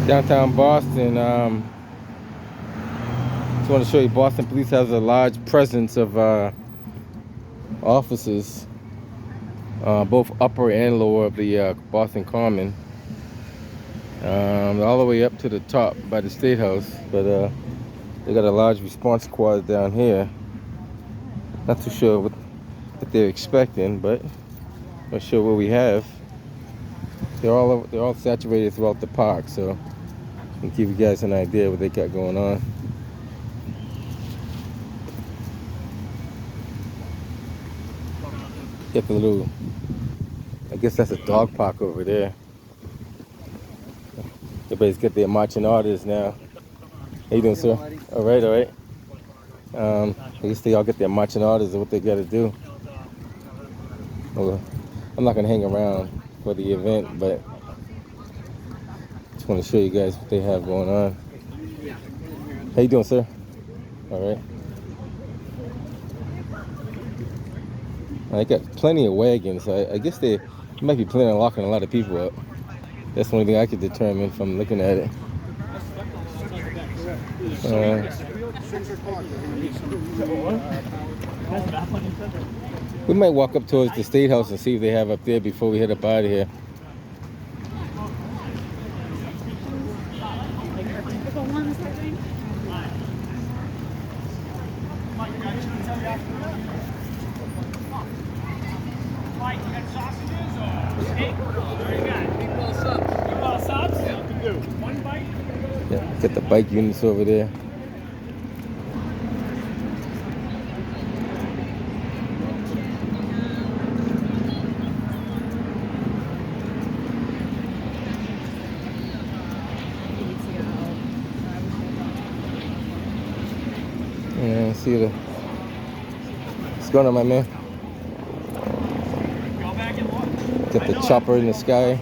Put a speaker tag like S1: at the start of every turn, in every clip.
S1: Downtown Boston. Just want to show you Boston Police has a large presence of officers, both upper and lower of the Boston Common, all the way up to the top by the State House. But they got a large response squad down here. Not too sure what they're expecting, but not sure what we have. They're all saturated throughout the park, so I can give you guys an idea what they got going on. Get the little, I guess that's a dog park over there. Everybody's got their marching orders now. How you doing, sir? All right, all right. I guess they all get their marching orders of what they got to do. Well, I'm not gonna hang around for the event, but just want to show you guys what they have going on. How you doing, sir? All right. I got plenty of wagons. I guess they might be planning on locking a lot of people up. That's the only thing I could determine from looking at it. We might walk up towards the State House and see if they have up there before we head up out of here. Yeah, got the bike units over there. Yeah, see the. What's going on, my man? Got the chopper in the sky.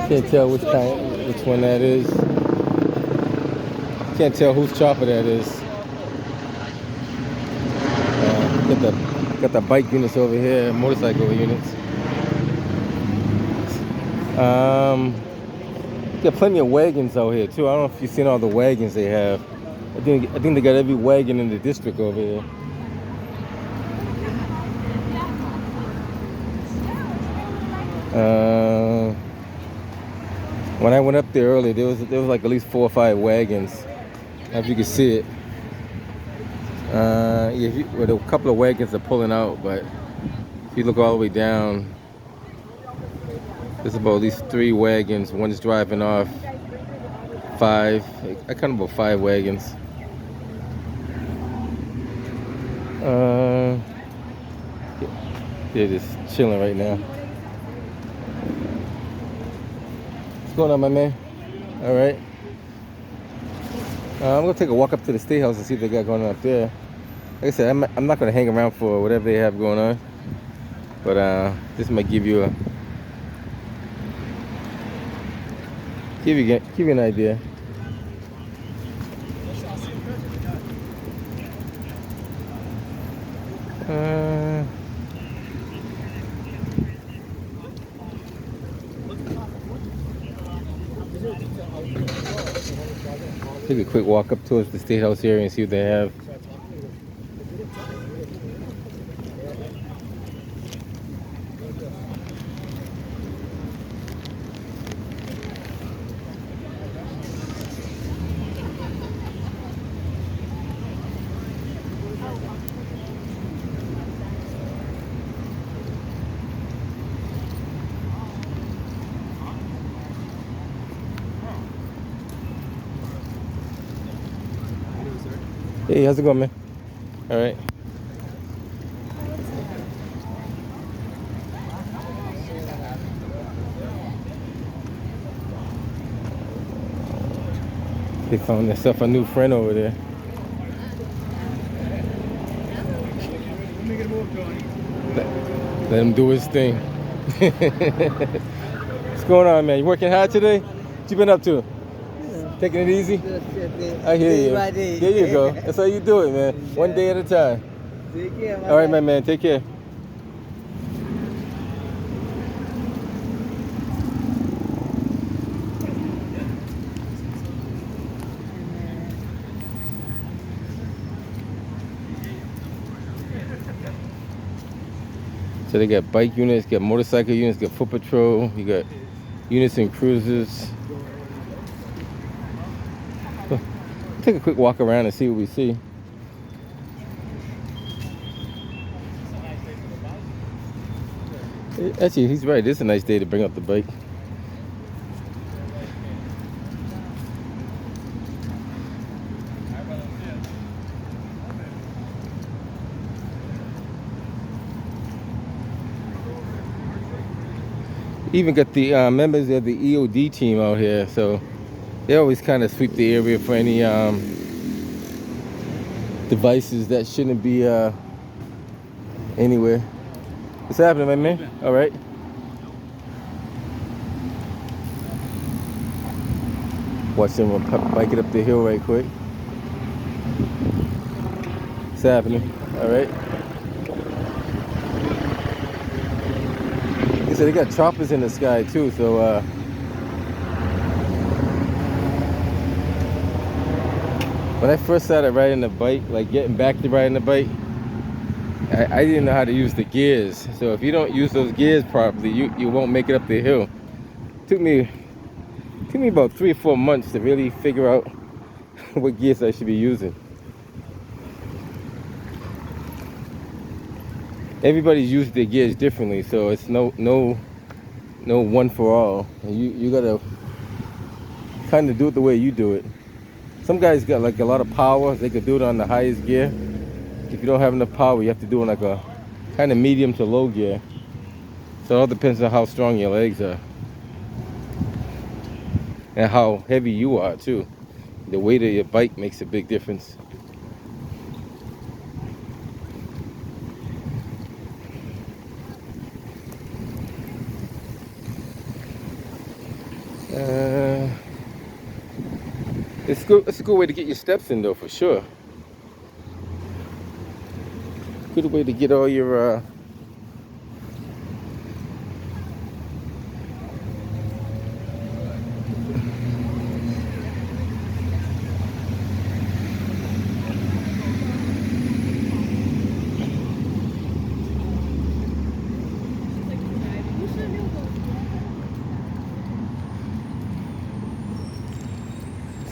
S1: Can't tell which one that is. Can't tell whose chopper that is. Got the bike units over here, motorcycle units. Got plenty of wagons out here too. I don't know if you've seen all the wagons they have. I think they got every wagon in the district over here. When I went up there earlier, there was like at least 4 or 5 wagons. If you can see it. Yeah, well, a couple of wagons are pulling out, but if you look all the way down, there's about at least 3 wagons. One's driving off. 5. I count about 5 wagons. They're just chilling right now. What's going on, my man? All right. I'm gonna take a walk up to the State House and see what they got going on up there. Like I said, I'm not gonna hang around for whatever they have going on, but this might give you an idea. Take a quick walk up towards the State House area and see what they have. Hey, how's it going, man? All right. They found themselves a new friend over there. Let him do his thing. What's going on, man? You working hard today? What you been up to? Taking it easy? I hear you. There you go. That's how you do it, man. One day at a time.
S2: Take care,
S1: All right, my man. Take care. So they got bike units, got motorcycle units, got foot patrol, you got units and cruisers. Take a quick walk around and see what we see. Actually, he's right. This is a nice day to bring up the bike. Even got the members of the EOD team out here, so they always kind of sweep the area for any devices that shouldn't be anywhere. What's happening, my man? All right. Watch them bike it up the hill right quick. What's happening? All right. So they got choppers in the sky too, so when I first started riding the bike, like getting back to riding the bike, I didn't know how to use the gears. So if you don't use those gears properly, you won't make it up the hill. Took me about 3 or 4 months to really figure out what gears I should be using. Everybody's used their gears differently, so it's no one for all. And you gotta kind of do it the way you do it. Some guys got like a lot of power, they could do it on the highest gear. If you don't have enough power, you have to do it in like a kind of medium to low gear. So it all depends on how strong your legs are and how heavy you are too. The weight of your bike makes a big difference. It's a good way to get your steps in though, for sure. Good way to get all your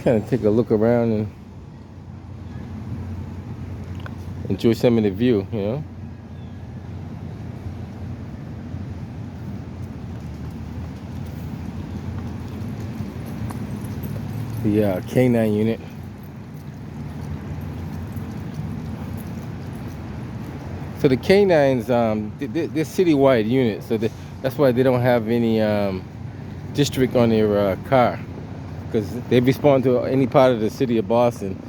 S1: kind of take a look around and enjoy some of the view, you know. The K9 unit. So the K9s, they're citywide units, so that's why they don't have any district on their car, because they respond to any part of the city of Boston.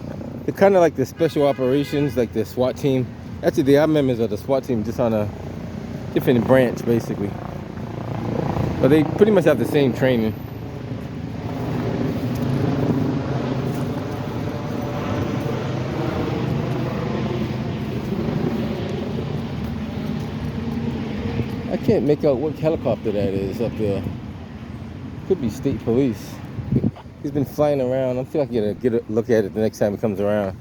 S1: They're kind of like the special operations, like the SWAT team. Actually, they are members of the SWAT team, just on a different branch, basically. But they pretty much have the same training. I can't make out what helicopter that is up there. Could be state police. He's been flying around. I feel like I gotta get a look at it the next time he comes around.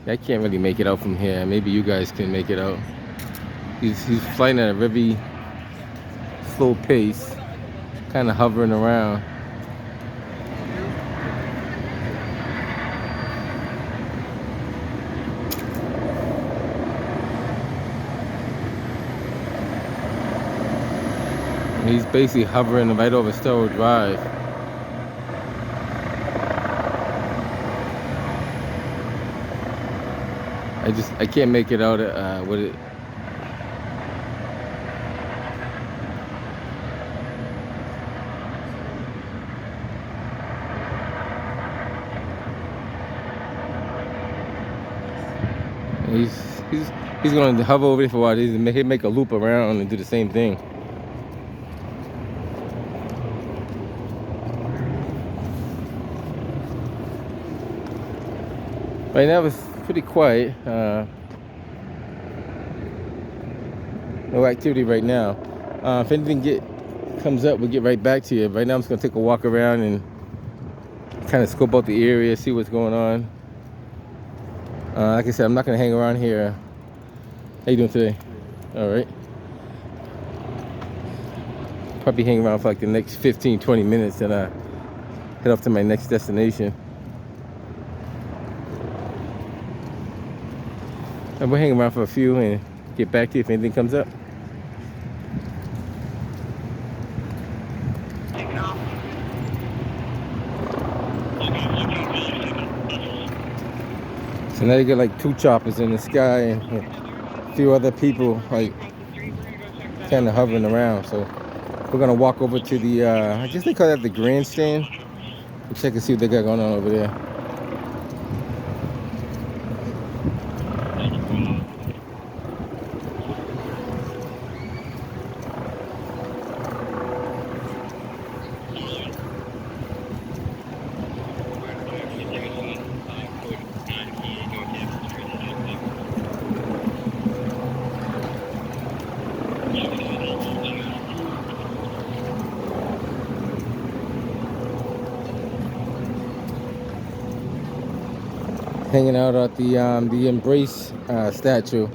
S1: I can't really make it out from here. Maybe you guys can make it out. He's flying at a very slow pace, kind of hovering around. He's basically hovering right over Stowe Drive. I can't make it out with it. He's going to hover over there for a while. He'll make a loop around and do the same thing. Right now it's pretty quiet. No activity right now. If anything comes up, we'll get right back to you. Right now I'm just gonna take a walk around and kind of scope out the area, see what's going on. Like I said, I'm not gonna hang around here. How you doing today? All right. Probably hang around for like the next 15-20 minutes and head off to my next destination. And we'll hang around for a few and get back to you if anything comes up. So now you got like 2 choppers in the sky and a few other people like kind of hovering around. So we're gonna walk over to the, I guess they call that the grandstand. We'll check and see what they got going on over there. Hanging out at the Embrace statue.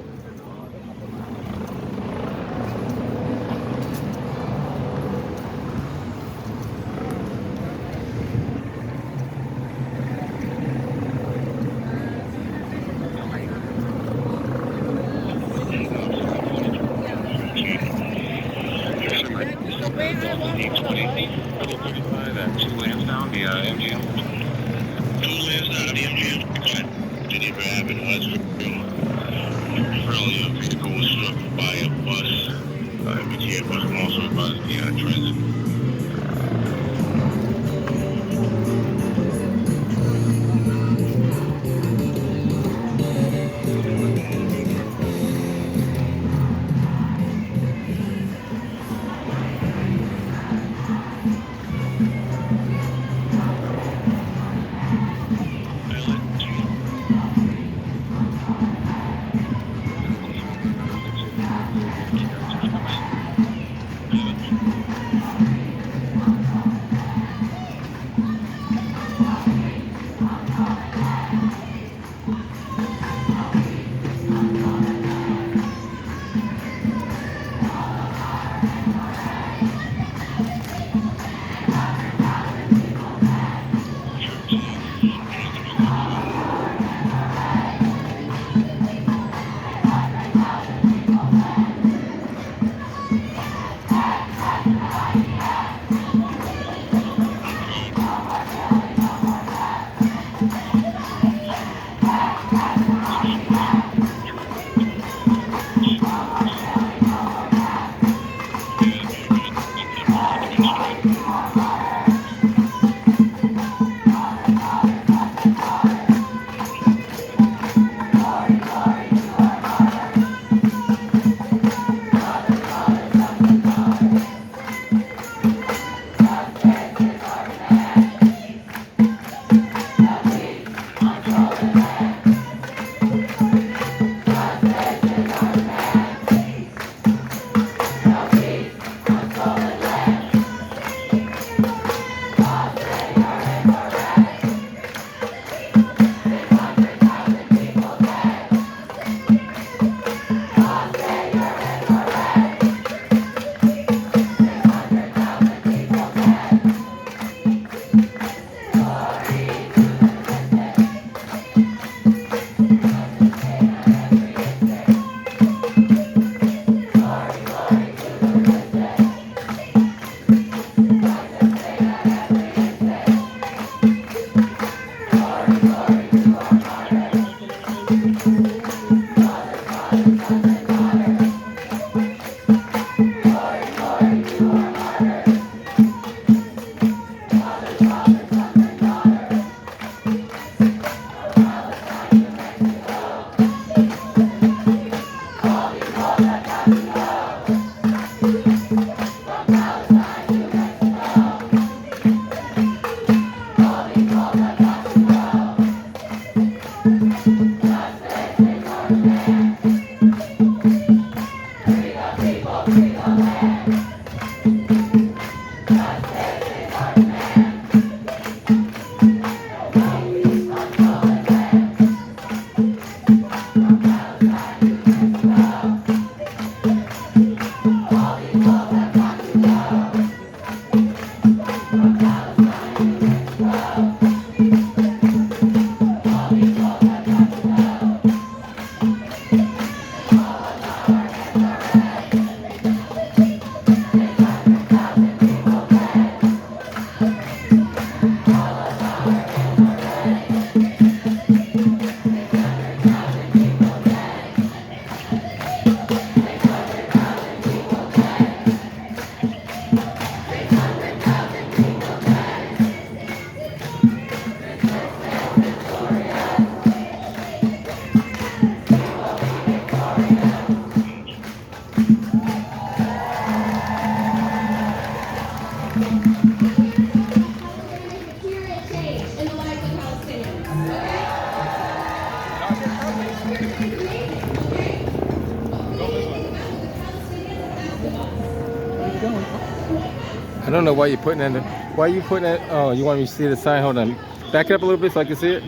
S1: I don't know why you're putting it. Why are you putting it? Oh, you want me to see the sign? Hold on. Back it up a little bit so I can see it.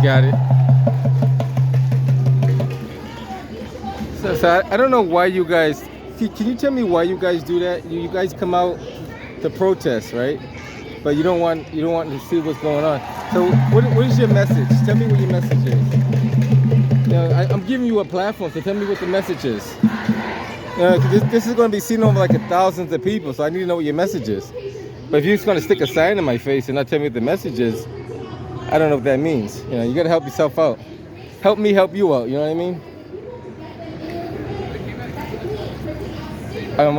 S1: Got it. So I don't know why you guys. Can you tell me why you guys do that? You guys come out to protest, right? But you don't want to see what's going on. So what is your message? Tell me what your message is. You know, I'm giving you a platform, so tell me what the message is. This is going to be seen over like thousands of people, so I need to know what your message is. But if you're just going to stick a sign in my face and not tell me what the message is, I don't know what that means. You know, you got to help yourself out. Help me help you out. You know what I mean?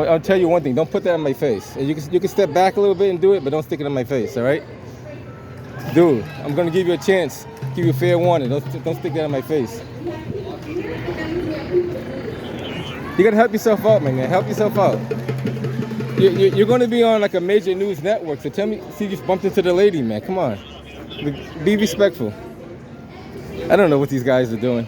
S1: I'll tell you one thing. Don't put that in my face. You can step back a little bit and do it, but don't stick it in my face. All right? Dude, I'm going to give you a chance. Give you a fair warning. Don't stick that in my face. You gotta help yourself out, man. Help yourself out. You're gonna be on like a major news network, so tell me, see, you just bumped into the lady, man. Come on. Be respectful. I don't know what these guys are doing.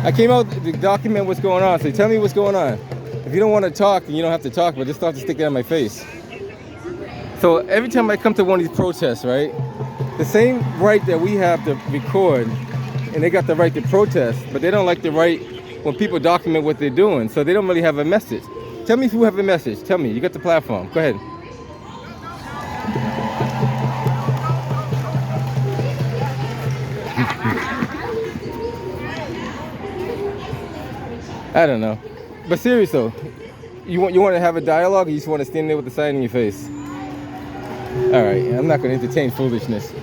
S1: I came out to document what's going on, so tell me what's going on. If you don't want to talk, then you don't have to talk, but just start to stick that in my face. So every time I come to one of these protests, right, the same right that we have to record, and they got the right to protest, but they don't like the right when people document what they're doing, so they don't really have a message. Tell me if you have a message. Tell me. You got the platform. Go ahead. I don't know. But seriously though, you want to have a dialogue, or you just want to stand there with the sign in your face? All right, I'm not going to entertain foolishness.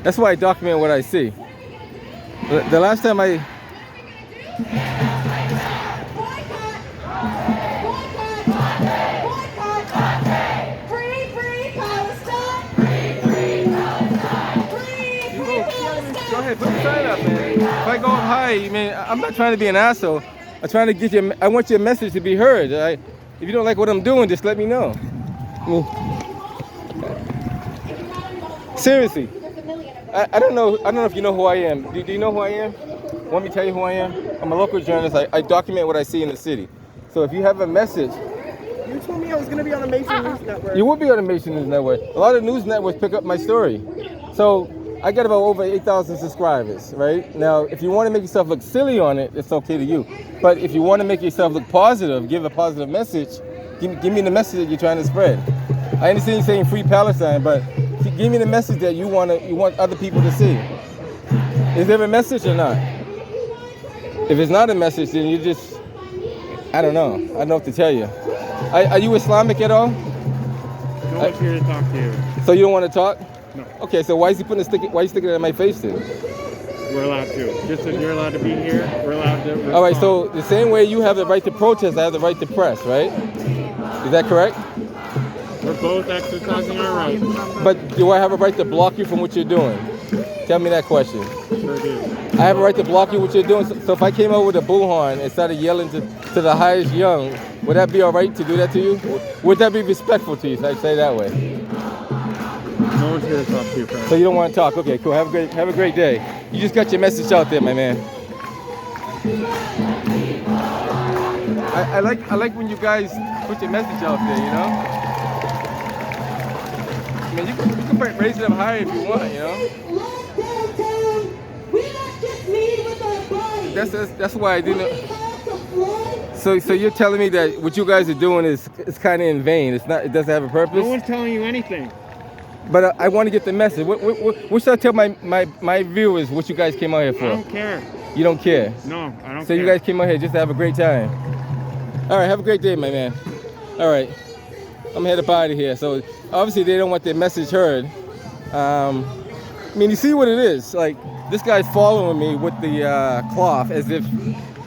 S1: That's why I document what I see. The last time I... Go ahead, put the sign up, man. If I go up high, man, I'm not trying to be an asshole. I'm trying to get you. I want your message to be heard. If you don't like what I'm doing, just let me know. Seriously, I don't know. I don't know if you know who I am. Do you know who I am? Want me to tell you who I am? I'm a local journalist. I document what I see in the city. So if you have a message.
S2: You told me I was going to be on a major news network.
S1: You will be on a major news network. A lot of news networks pick up my story. So I got about over 8,000 subscribers, right? Now, if you want to make yourself look silly on it, it's okay to you. But if you want to make yourself look positive, give a positive message, give me the message that you're trying to spread. I understand you saying free Palestine, but give me the message that you want other people to see. Is there a message or not? If it's not a message, then you just, I don't know. I don't know what to tell you. Are you Islamic at all?
S2: No one's here to talk to you.
S1: So you don't want to talk?
S2: No.
S1: Okay, so why are you sticking it in my face then?
S2: We're allowed to. Just as you're allowed to be here, we're allowed to respond.
S1: All right, so the same way you have the right to protest, I have the right to press, right? Is that correct?
S2: We're both exercising our rights.
S1: But do I have a right to block you from what you're doing? Tell me that question.
S2: Sure do.
S1: I have a right to block you what you're doing. So if I came over with a bullhorn and started yelling to the highest young, would that be all right to do that to you? Would that be respectful to you, if I say it that way?
S2: No one's here to talk to you, friend.
S1: So you don't want to talk? Okay, cool. Have a great day. You just got your message out there, my man. I like when you guys put your message out there, you know? I mean, you can raise it up higher if you want, you know? That's why I didn't. So you're telling me that what you guys are doing is kind of in vain. It doesn't have a purpose.
S2: No one's telling you anything.
S1: But I want to get the message. What should I tell my viewers what you guys came out here for?
S2: I don't care.
S1: You don't care?
S2: No, I don't care.
S1: So you guys came out here just to have a great time. All right, have a great day, my man. All right, I'm headed up out of here. So obviously they don't want their message heard. I mean, you see what it is. Like, this guy's following me with the cloth as if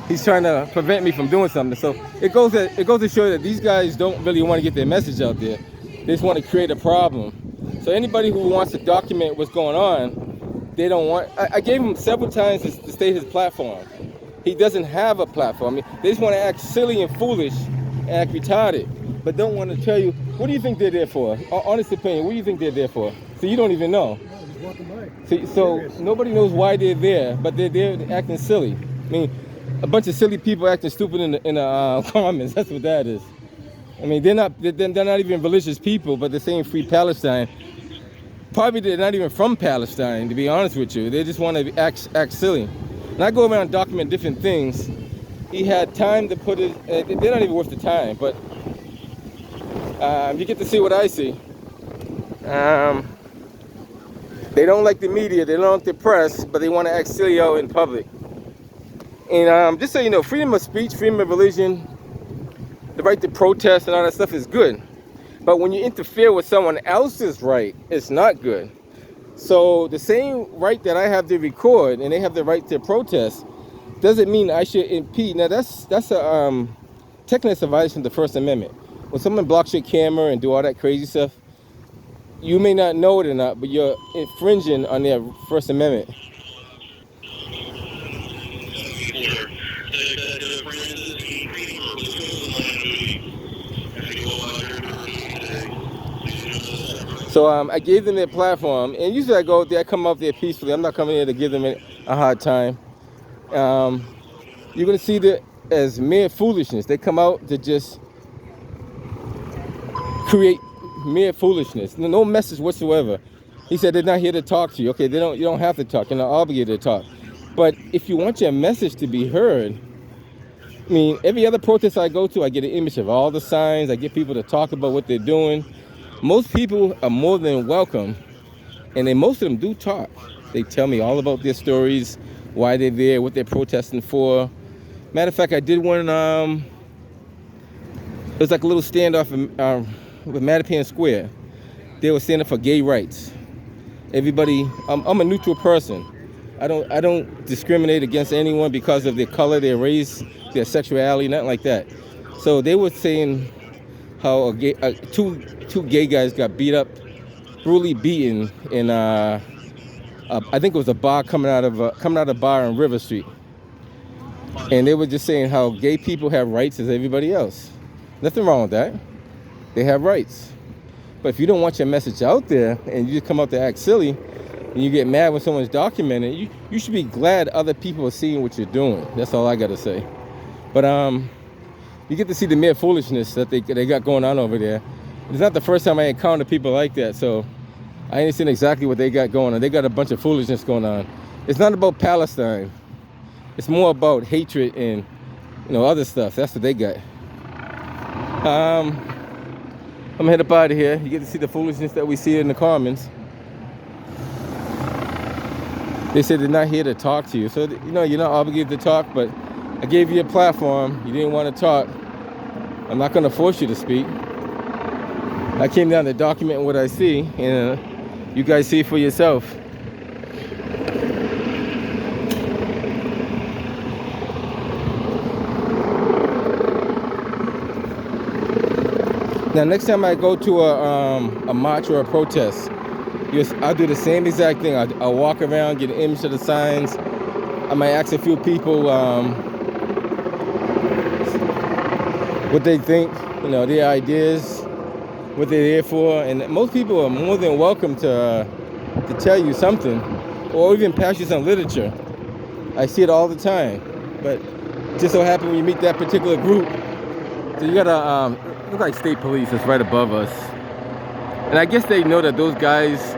S1: he's trying to prevent me from doing something. So it goes to show that these guys don't really want to get their message out there. They just want to create a problem. So anybody who wants to document what's going on, they don't want. I gave him several times to state his platform. He doesn't have a platform. I mean, they just want to act silly and foolish, and act retarded, but don't want to tell you, what do you think they're there for? Honest opinion, what do you think they're there for? So you don't even know. See, so nobody knows why they're there, but they're there acting silly. I mean, a bunch of silly people acting stupid in the comments. That's what that is. I mean, they're not even religious people, but they're saying free Palestine. Probably they're not even from Palestine, to be honest with you. They just want to act silly. And I go around and document different things. He had time to put it. They're not even worth the time, but you get to see what I see. They don't like the media, they don't like the press, but they want to act silly out in public. And just so you know, freedom of speech, freedom of religion, the right to protest and all that stuff is good. But when you interfere with someone else's right, it's not good. So the same right that I have to record and they have the right to protest doesn't mean I should impede. Now that's a technically it's a violation of the First Amendment. When someone blocks your camera and do all that crazy stuff, you may not know it or not, but you're infringing on their First Amendment. So I gave them their platform, and usually I go there, I come up there peacefully. I'm not coming here to give them a hard time. You're gonna see that as mere foolishness. They come out to just create mere foolishness, no message whatsoever. He said they're not here to talk to you. Okay, you don't have to talk. You're not obligated to talk. But if you want your message to be heard, I mean, every other protest I go to, I get an image of all the signs. I get people to talk about what they're doing. Most people are more than welcome, and most of them do talk. They tell me all about their stories, why they're there, what they're protesting for. Matter of fact, I did one. It was like a little standoff with Mattapan Square. They were standing for gay rights. Everybody, I'm a neutral person. I don't discriminate against anyone because of their color, their race, their sexuality, nothing like that. So they were saying how two gay guys got beat up, brutally beaten in I think it was a bar coming out of a bar on River Street. And they were just saying how gay people have rights as everybody else. Nothing wrong with that. They have rights. But if you don't want your message out there and you just come out to act silly and you get mad when someone's documenting, you should be glad other people are seeing what you're doing. That's all I got to say. But you get to see the mere foolishness that they got going on over there. It's not the first time I encounter people like that, so I understand exactly what they got going on. They got a bunch of foolishness going on. It's not about Palestine. It's more about hatred and other stuff. That's what they got. I'm gonna head up out of here. You get to see the foolishness that we see in the Commons. They said they're not here to talk to you, so you're not obligated to talk. But I gave you a platform. You didn't want to talk. I'm not gonna force you to speak. I came down to document what I see, and you guys see for yourself. Now, next time I go to a march or a protest, I'll do the same exact thing. I'll walk around, get an image of the signs. I might ask a few people what they think, their ideas, what they're there for. And most people are more than welcome to tell you something or even pass you some literature. I see it all the time. But just so happens when you meet that particular group, So you got a look like state police that's right above us, and I guess they know that those guys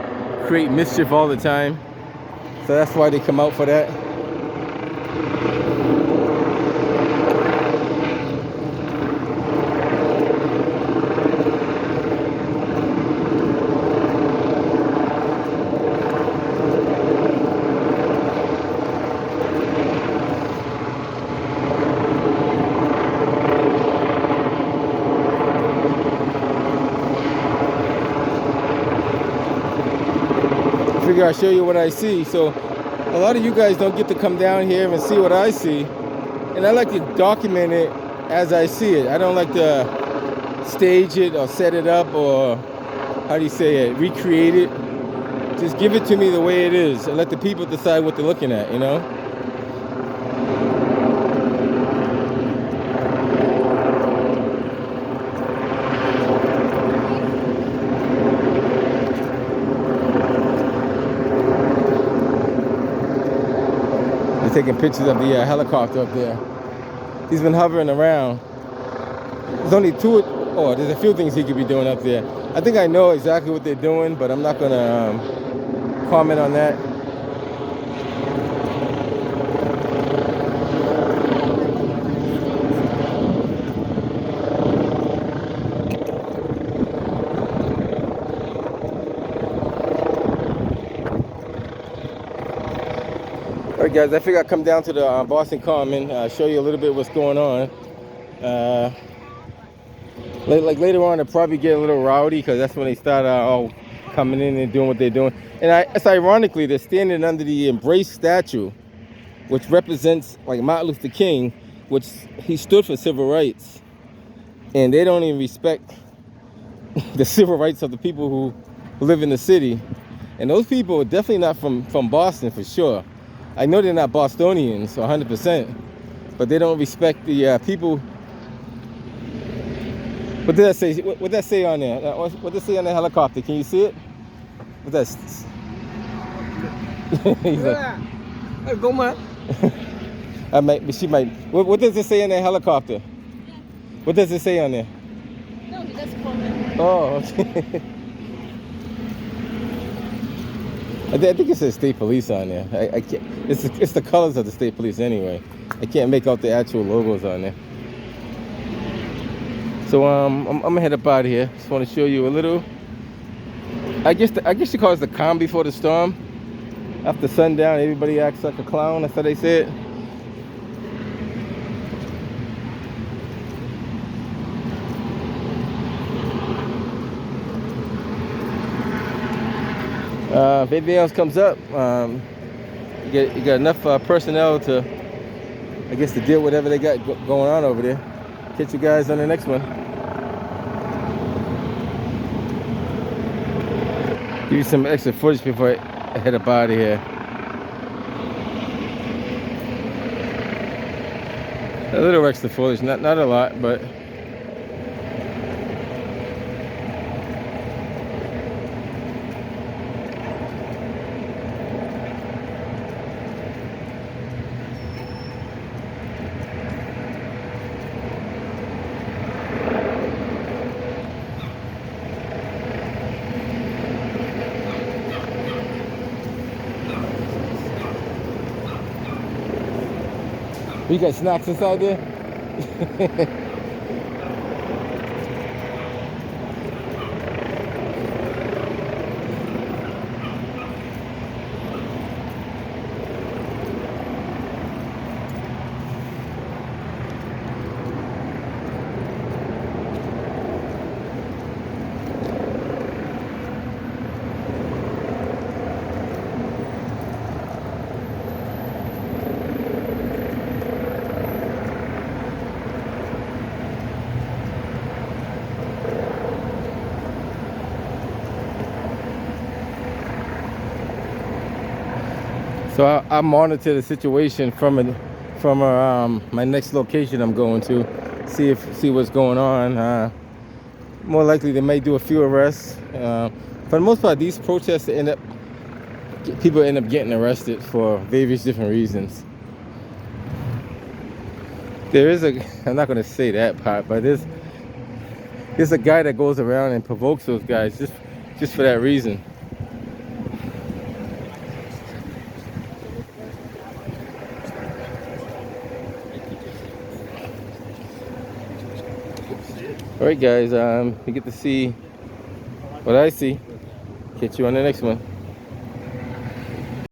S1: create mischief all the time, so that's why they come out for that. Figure I'll show you what I see. So a lot of you guys don't get to come down here and see what I see, and I like to document it as I see it. I don't like to stage it or set it up, or how do you say it, recreate it. Just give it to me the way it is and let the people decide what they're looking at, you know. Taking pictures of the helicopter up there. He's been hovering around. There's only there's a few things he could be doing up there. I think I know exactly what they're doing, but I'm not gonna comment on that. Alright guys, I figured I'd come down to the Boston Common, show you a little bit what's going on. Like later on, it'll probably get a little rowdy because that's when they start all coming in and doing what they're doing. And it's ironically, they're standing under the Embrace statue, which represents like Martin Luther King, which he stood for civil rights. And they don't even respect the civil rights of the people who live in the city. And those people are definitely not from Boston for sure. I know they're not Bostonians 100%, but they don't respect the people. What did that say? What that say on there? What did that say on the helicopter? Can you see it? What that's? He's like, go man. She might. What does it say on that helicopter? What does it say on there?
S3: No, he doesn't call me.
S1: Oh, okay. I think it says state police on there. I can't. It's the colors of the state police anyway. I can't make out the actual logos on there. So I'm gonna head up out of here. Just want to show you a little. I guess you call it the calm before the storm. After sundown, everybody acts like a clown. That's how they say it. If anything else comes up, you got enough personnel to, I guess, to deal with whatever they got going on over there. Catch you guys on the next one. Give you some extra footage before I head up out of here. A little extra footage, not a lot, but. You got snacks inside there? So I monitor the situation from my next location I'm going to, see what's going on. More likely they may do a few arrests. For the most part, these protests people end up getting arrested for various different reasons. There is a, I'm not gonna say that part, but there's a guy that goes around and provokes those guys just for that reason. All right, guys. You get to see what I see. Catch you on the next one.